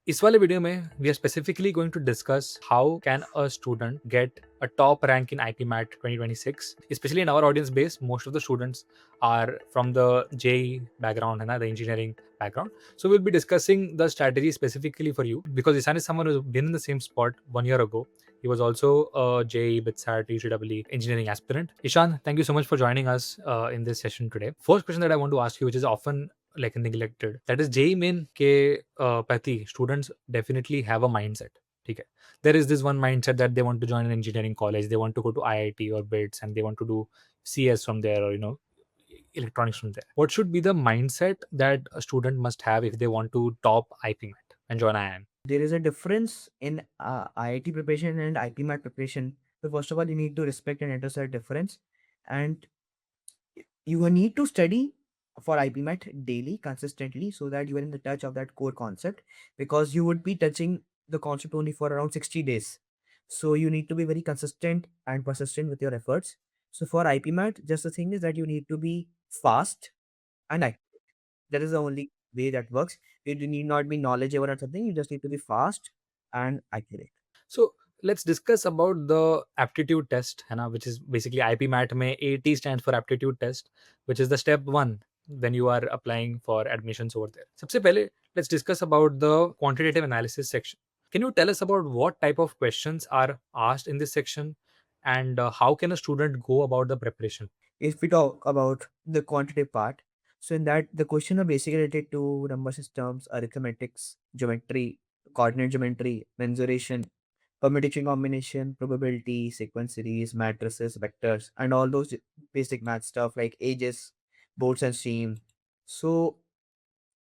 इस वाले वीडियो में we are specifically going to discuss how can a student get a top rank in IPMAT 2026. Especially in our audience base, most of the students are from the JEE background and the engineering background. So we'll be discussing the strategy specifically for you because Ishaan is someone who's been in the same spot 1 year ago. He was also a JEE, BITSAT, EEEE engineering aspirant. Ishaan, thank you so much for joining us in this session today. First question that I want to ask you, which is often like neglected, that is JEE main के प्रति students definitely have a mindset. ठीक है, there is this one mindset that they want to join an engineering college, they want to go to IIT or BITS and they want to do CS from there, or electronics from there. What should be the mindset that a student must have if they want to top IPMAT and join IIM? There is a difference in IIT preparation and IPMAT preparation. So first of all, you need to respect and understand that difference, and you need to study for IPMAT daily, consistently, so that you are in the touch of that core concept. Because you would be touching the concept only for around 60 days, so you need to be very consistent and persistent with your efforts. So for IPMAT, just the thing is that you need to be fast and accurate. That is the only way that works. You do need not be knowledgeable or something. You just need to be fast and accurate. So let's discuss about the aptitude test, है ना, which is basically IPMAT में AT stands for aptitude test, which is the step one when you are applying for admissions over there. सबसे पहले let's discuss about the quantitative analysis section. Can you tell us about what type of questions are asked in this section and how can a student go about the preparation? If we talk about the quantitative part, so in that the question are basically related to number systems, arithmetics, geometry, coordinate geometry, mensuration, permutation combination, probability, sequence series, matrices, vectors, and all those basic math stuff like ages, boards and streams. So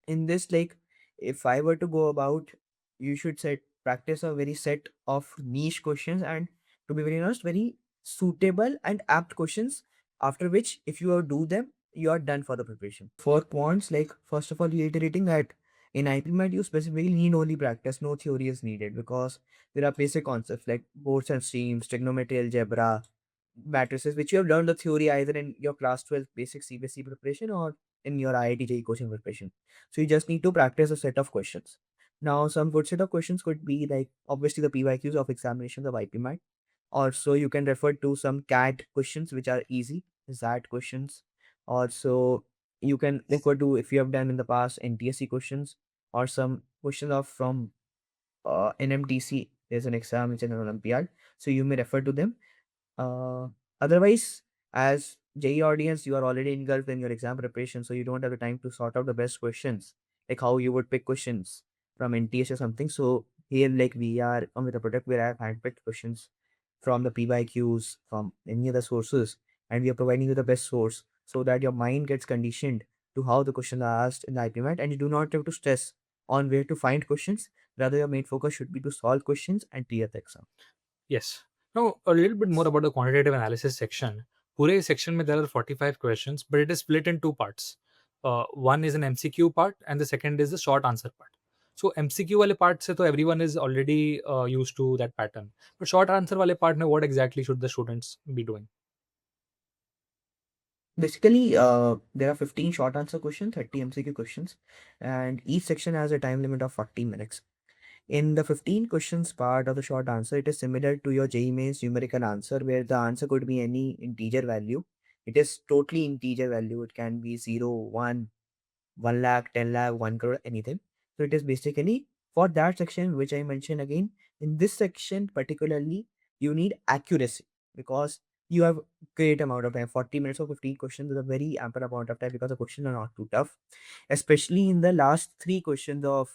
in this, like, if I were to go about, you should set practice a very set of niche questions, and to be very honest, very suitable and apt questions, after which if you do them, you are done for the preparation. For quants, like, first of all, reiterating that in IPMAT you specifically need only practice, no theory is needed, because there are basic concepts like boards and streams, trigonometry, algebra, matrices, which you have learned the theory either in your class 12 basic CBSE preparation or in your IIT JEE coaching preparation. So you just need to practice a set of questions. Now, some good set of questions could be like obviously the PYQs of examinations of IPMAT. Also, you can refer to some CAT questions which are easy, ZAT questions. Also, you can refer to, if you have done in the past, NTSC questions or some questions of from NMTC. There's an exam which is an Olympiad, so you may refer to them. uh, Otherwise, as JEE audience, you are already engulfed in your exam preparation, so you don't have the time to sort out the best questions, like how you would pick questions from NTS or something. So here, like, we are on with a product where I have handpicked questions from the PYQs, from any other sources, and we are providing you the best source so that your mind gets conditioned to how the questions are asked in the IPMAT, and you do not have to stress on where to find questions. Rather, your main focus should be to solve questions and clear the exam. Yes. Now, a little bit more about the quantitative analysis section. पूरे section में there are 45 questions, but it is split in two parts. One is an MCQ part, and the second is the short answer part. So MCQ वाले part से तो everyone is already used to that pattern. But short answer वाले part में what exactly should the students be doing? Basically, there are 15 short answer questions, 30 MCQ questions, and each section has a time limit of 40 minutes. In the 15 questions part of the short answer, it is similar to your JEE Main's numerical answer, where the answer could be any integer value. It is totally integer value. It can be 0, 1, 1 lakh, 10 lakh, 1 crore, anything. So it is basically for that section, which I mentioned again. In this section, particularly, you need accuracy, because you have great amount of time. 40 minutes or 15 questions is a very ample amount of time, because the questions are not too tough. Especially in the last three questions of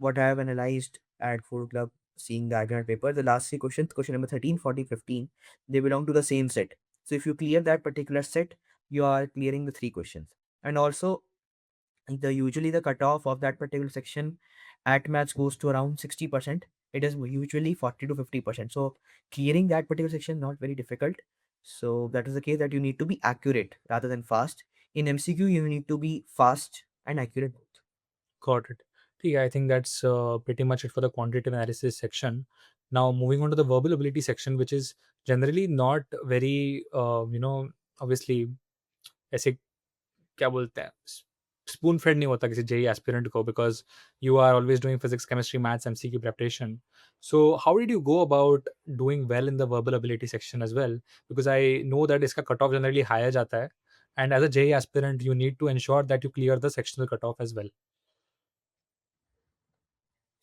what I have analyzed at Food Club, seeing the argument paper, the last three questions, question number 13, 40, 15, they belong to the same set. So if you clear that particular set, you are clearing the three questions. And also, usually the cutoff of that particular section at maths goes to around 60%. It is usually 40 to 50%. So clearing that particular section not very difficult. So that is the case that you need to be accurate rather than fast. In MCQ, you need to be fast and accurate both. Got it. Yeah, I think that's pretty much it for the quantitative analysis section. Now, moving on to the verbal ability section, which is generally not very, obviously, ऐसे क्या बोलते हैं, spoon fade नहीं होता किसी JEE aspirant को, because you are always doing physics chemistry maths MCQ preparation. So how did you go about doing well in the verbal ability section as well? Because I know that इसका cut off generally higher जाता है, and as a JEE aspirant you need to ensure that you clear the sectional cutoff as well.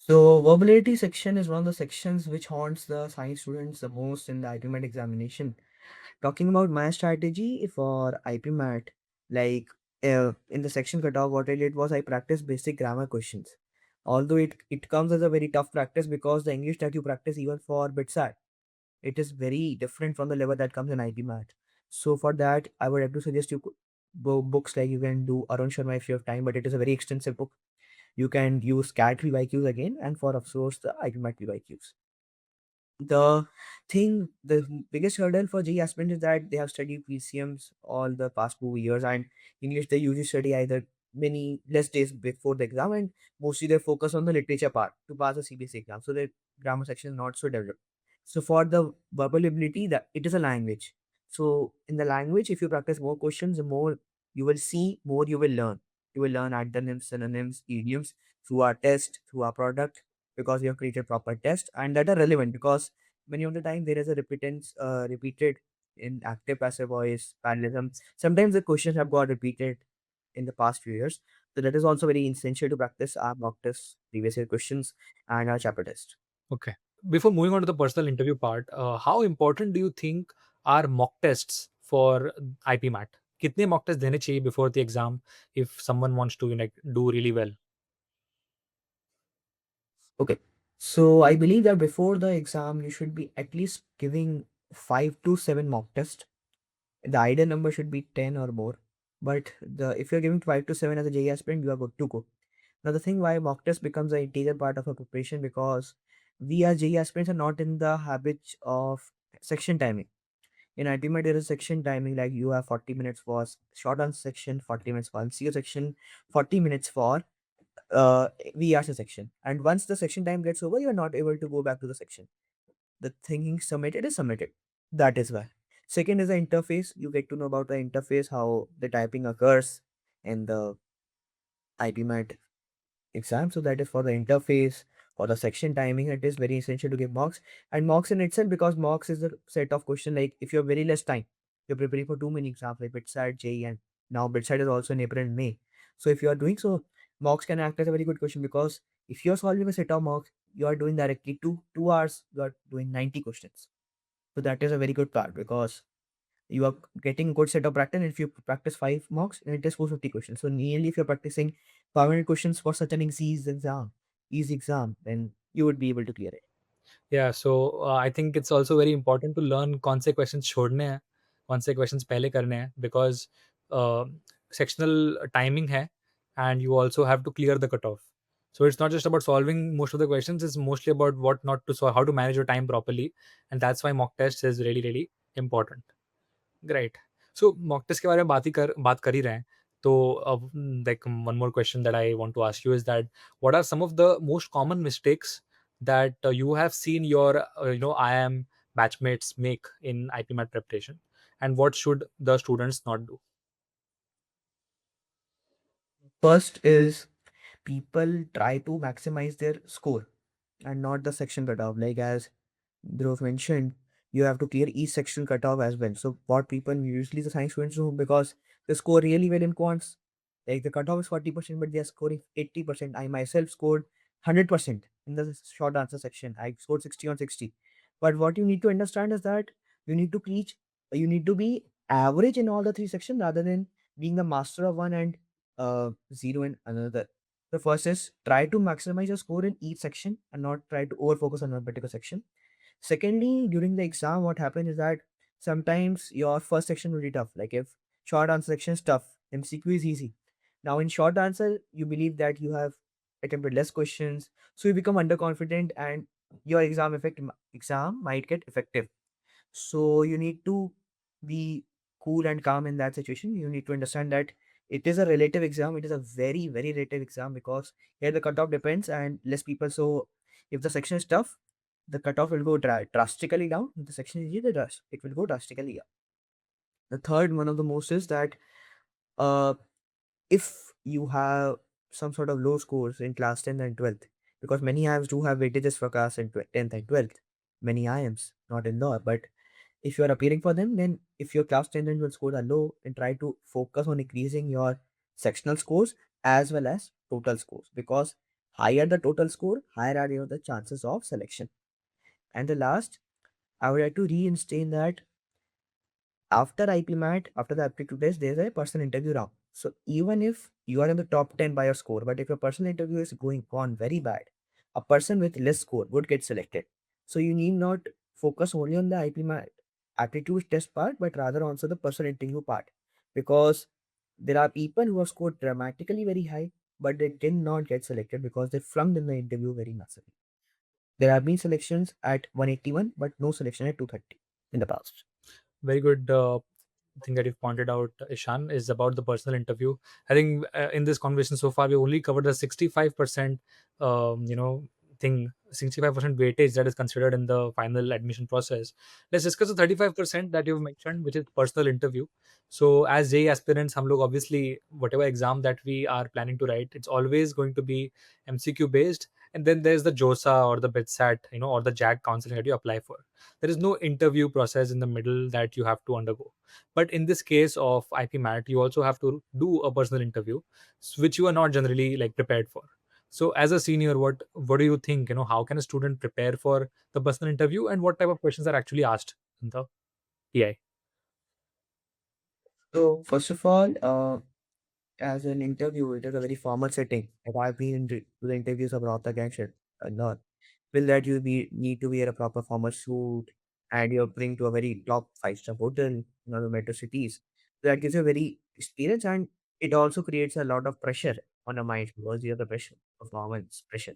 So verbal section is one of the sections which haunts the science students the most in the IPMAT examination. Talking about my strategy for IPMAT, like in the section cutoff, what I did was I practiced basic grammar questions. Although it comes as a very tough practice because the English that you practice even for BITSAT, it is very different from the level that comes in IPMAT. So for that, I would have to suggest you books like you can do Arun Sharma if you have time, but it is a very extensive book. You can use CAT PYQs again, and for of course the IPMAT PYQs. The the biggest hurdle for JEE aspirants is that they have studied PCMs all the past 2 years, and English they usually study either many less days before the exam, and mostly they focus on the literature part to pass the CBSE exam. So the grammar section is not so developed. So for the verbal ability, that it is a language. So in the language, if you practice more questions, the more you will see, more you will learn. You will learn antonyms, synonyms, idioms through our test, through our product, because we have created proper tests and that are relevant because many of the time there is a repetence repeated in active passive voice parallelism. Sometimes the questions have got repeated in the past few years, so that is also very essential to practice our mock tests, previous year questions, and our chapter test. Okay. Before moving on to the personal interview part, how important do you think are mock tests for IPMAT? कितने mock tests देने चाहिए before the exam if someone wants to like do really well? Okay, so I believe that before the exam you should be at least giving 5 to 7 mock tests. The ideal number should be 10 or more, but the if you're giving 5 to 7 as a JE aspirant, you are good to go. Now, the thing why mock test becomes an integral part of our preparation because we as JEE aspirants are not in the habit of section timing. In IPMAT, there is section timing like you have 40 minutes for short answer section, 40 minutes for MCQ section, 40 minutes for VRC section. And once the section time gets over, you are not able to go back to the section. The thinking submitted is submitted. That is why. Second is the interface. You get to know about the interface, how the typing occurs in the IPMAT exam. So that is for the interface, for the section timing. It is very essential to give mocks. And mocks in itself, because mocks is a set of question like if you have very less time, you're preparing for too many exams like BITSAT, JEE, and now BITSAT is also in April and May. So if you are doing so, mocks can act as a very good question because if you're solving a set of mocks, you are doing directly 2 hours, you are doing 90 questions. So that is a very good part because you are getting good set of practice. And if you practice 5 mocks, then it is 450 questions. So nearly if you're practicing 500 questions for such an easy exam, then you would be able to clear it. Yeah, so I think it's also very important to learn कौन से questions छोड़ने हैं, कौन से questions पहले करने हैं, because sectional timing है and you also have to clear the cutoff. So it's not just about solving most of the questions, it's mostly about what not to solve, how to manage your time properly, and that's why mock test is really really important. Great. So mock test के बारे में बात कर ही रहे हैं. तो अब like one more question that I want to ask you is that what are some of the most common mistakes that you have seen your IIM batchmates make in IPMAT preparation, and what should the students not do? First is people try to maximize their score and not the section cutoff. Like as Dhruv mentioned, you have to clear each section cutoff as well. So what people usually the science students do because they score really well in quants. Like the cutoff is 40%, but they are scoring 80%. I myself scored 100% in the short answer section. I scored 60 on 60. But what you need to understand is that you need to reach, you need to be average in all the 3 sections rather than being the master of one and zero in another. The first is try to maximize your score in each section and not try to over focus on one particular section. Secondly, during the exam, what happens is that sometimes your first section will be tough. Like if short answer section is tough, MCQ is easy. Now in short answer, you believe that you have attempted less questions, so you become underconfident and your exam might get effective. So you need to be cool and calm in that situation. You need to understand that it is a relative exam. It is a very, very relative exam because here the cutoff depends and less people. So if the section is tough, the cutoff will go drastically down. If the section is easy, it will go drastically up. The third one of the most is that uh, if you have some sort of low scores in class 10th and 12th, because many IIMs do have weightages for class in 10th and 12th, many IIMs, not in law, but if you are appearing for them, then if your class 10 and 12 scores are low, then try to focus on increasing your sectional scores as well as total scores, because higher the total score, higher are your the chances of selection. And the last, I would like to reinstate that after IPMAT, after the aptitude test, there's a personal interview round. So even if you are in the top 10 by your score, but if your personal interview is going on very bad, a person with less score would get selected. So you need not focus only on the IPMAT aptitude test part, but rather also the personal interview part. Because there are people who have scored dramatically very high, but they did not get selected because they flunked in the interview very massively. There have been selections at 181, but no selection at 230 in the past. Very good thing that you've pointed out, Ishan, is about the personal interview. I think in this conversation so far, we only covered the 65%, thing, 65% weightage that is considered in the final admission process. Let's discuss the 35% that you've mentioned, which is personal interview. So, as JEE aspirants, हम लोग obviously whatever exam that we are planning to write, it's always going to be MCQ based, and then there's the JOSA or the BITSAT, or the JAG counseling that you apply for. There is no interview process in the middle that you have to undergo. But in this case of IPMAT, you also have to do a personal interview, which you are not generally like prepared for. So as a senior, what do you think? How can a student prepare for the personal interview, and what type of questions are actually asked in the TI? So, first of all, as an interview, it is a very formal setting. If I've been to the interviews of Rohtak Gangster, not will that you be need to wear a proper formal suit and you're bring to a very top five-star hotel in the metro cities. So that gives you a very experience, and it also creates a lot of pressure on the mind because you have the pressure, performance pressure.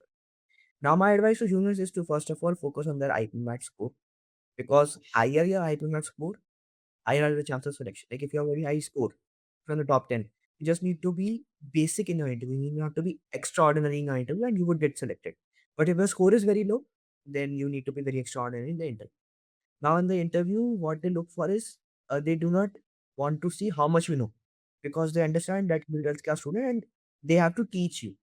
Now, my advice to juniors is to first of all focus on their IPMAT score, because higher your IPMAT score, higher are the chances of selection. Like if you have a very high score from the top 10, you just need to be basic in your interview. You need not to be extraordinary in your interview and you would get selected. But if your score is very low, then you need to be very extraordinary in the interview. Now, in the interview, what they look for is they do not want to see how much you know, because they understand that you're a middle class student and they have to teach you.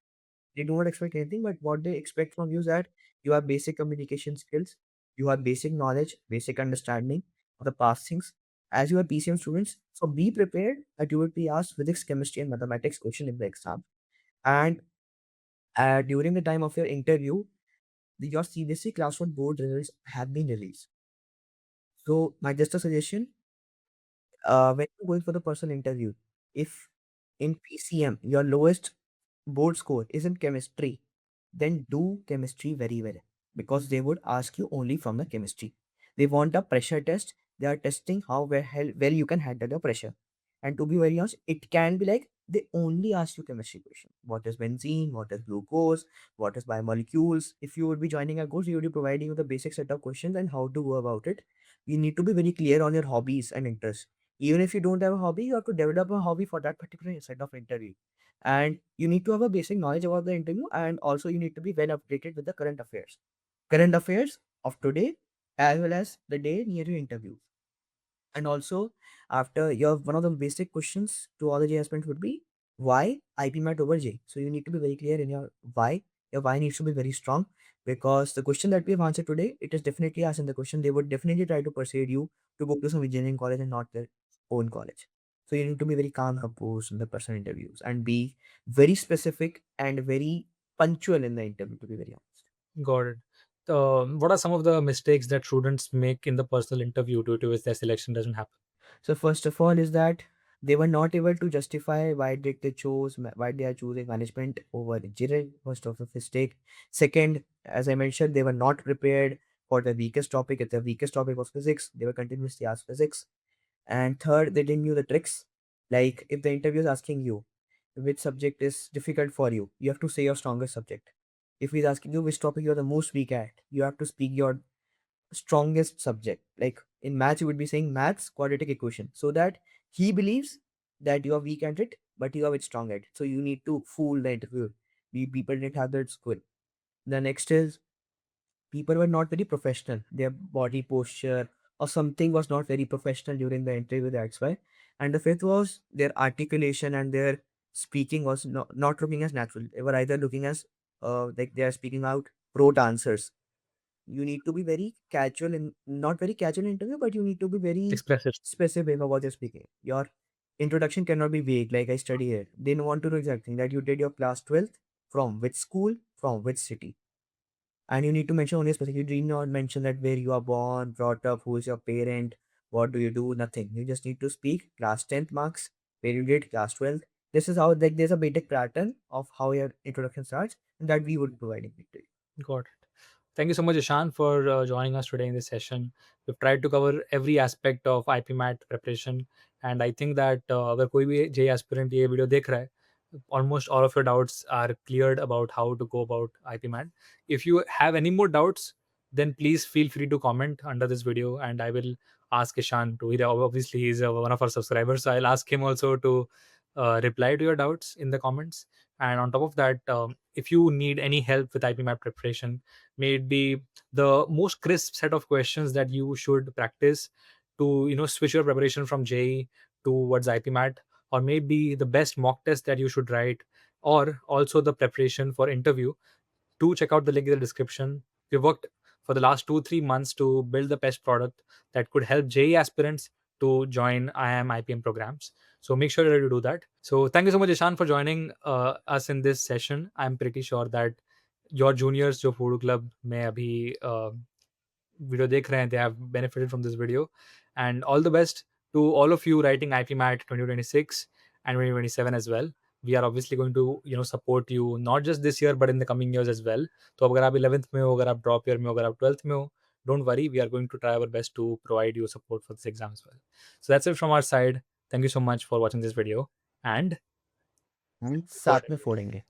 They do not expect anything, but what they expect from you is that you have basic communication skills, you have basic knowledge, basic understanding of the past things. As you are PCM students, so be prepared that you will be asked physics, chemistry, and mathematics question in the exam. And during the time of your interview, your CBSE class 1 board results have been released. So, my just a suggestion, when you're going for the personal interview, if in PCM your lowest board score is in chemistry, then do chemistry very well, because they would ask you only from the chemistry. They want a pressure test. They are testing how well you can handle the pressure. And to be very honest, it can be like they only ask you chemistry question. What is benzene? What is glucose? What is biomolecules? If you would be joining a course, you would be providing you the basic set of questions and how to go about it. You need to be very clear on your hobbies and interests. Even if you don't have a hobby, you have to develop a hobby for that particular set of interview. And you need to have a basic knowledge about the interview, and also you need to be well updated with the current affairs of today, as well as the day near your interview. And also, after your one of the basic questions to all the J aspirants would be why IPMAT over J. So you need to be very clear in your why. Your why needs to be very strong, because the question that we have answered today, it is definitely asked in the question. They would definitely try to persuade you to go to some engineering college and not their own college. So you need to be very calm, composed in the personal interviews and be very specific and very punctual in the interview. To be very honest. Got it. What are some of the mistakes that students make in the personal interview due to which their selection doesn't happen? So first of all is that they were not able to justify why did they chose why they are choosing management over engineering. First of the mistake. Second, as I mentioned, they were not prepared for the weakest topic. If the weakest topic was physics, they were continuously asked physics. And third, they didn't knew the tricks. Like if the interview is asking you which subject is difficult for you, you have to say your strongest subject. If he's asking you which topic you're the most weak at, you have to speak your strongest subject. Like in maths, you would be saying maths quadratic equation, so that he believes that you are weak at it, but you are very strong at it. So you need to fool the interviewer. We people didn't have that skill. The next is people were not very professional. Their body posture or something was not very professional during the interview. That's why. And the fifth was their articulation and their speaking was not looking as natural. They were either looking as like they are speaking out rote answers. You need to be very casual and not very casual in interview, but you need to be very Express it. specific about what you're speaking. Your introduction cannot be vague, like I study here. They want to know exactly that you did your class 12th, from which school, from which city. And you need to mention only specific. You need not mention that where you are born, brought up, who is your parent, what do you do, nothing. You just need to speak class 10th marks, where you did class 12th. This is how, like, there's a basic pattern of how your introduction starts, and that we would be providing it to you. Got it. Thank you so much, Ishan, for joining us today in this session. We've tried to cover every aspect of IPMAT preparation, and I think that अगर कोई भी JEE aspirant ये video देख रहा है, almost all of your doubts are cleared about how to go about IPMAT. If you have any more doubts, then please feel free to comment under this video, and I will ask Ishan to. Obviously, he's one of our subscribers, so I'll ask him also to reply to your doubts in the comments. And on top of that, if you need any help with IPMAT preparation, may it be the most crisp set of questions that you should practice to switch your preparation from JEE towards IPMAT, or maybe the best mock test that you should write, or also the preparation for interview, do check out the link in the description. We worked for the last 2-3 months to build the best product that could help JEE aspirants to join IIM IPM programs. So make sure that you do that. So thank you so much, Ishan, for joining us in this session. I'm pretty sure that your juniors जो फूडू club में अभी video देख रहे हैं, they have benefited from this video, and all the best to all of you writing IPMAT 2026 and 2027 as well. We are obviously going to support you not just this year but in the coming years as well. तो अगर आप 11th में हो, अगर आप drop year में हो, अगर आप 12th में हो, don't worry, we are going to try our best to provide you support for this exam as well. So that's it from our side. Thank you so much for watching this video, and हम साथ में फोड़ेंगे.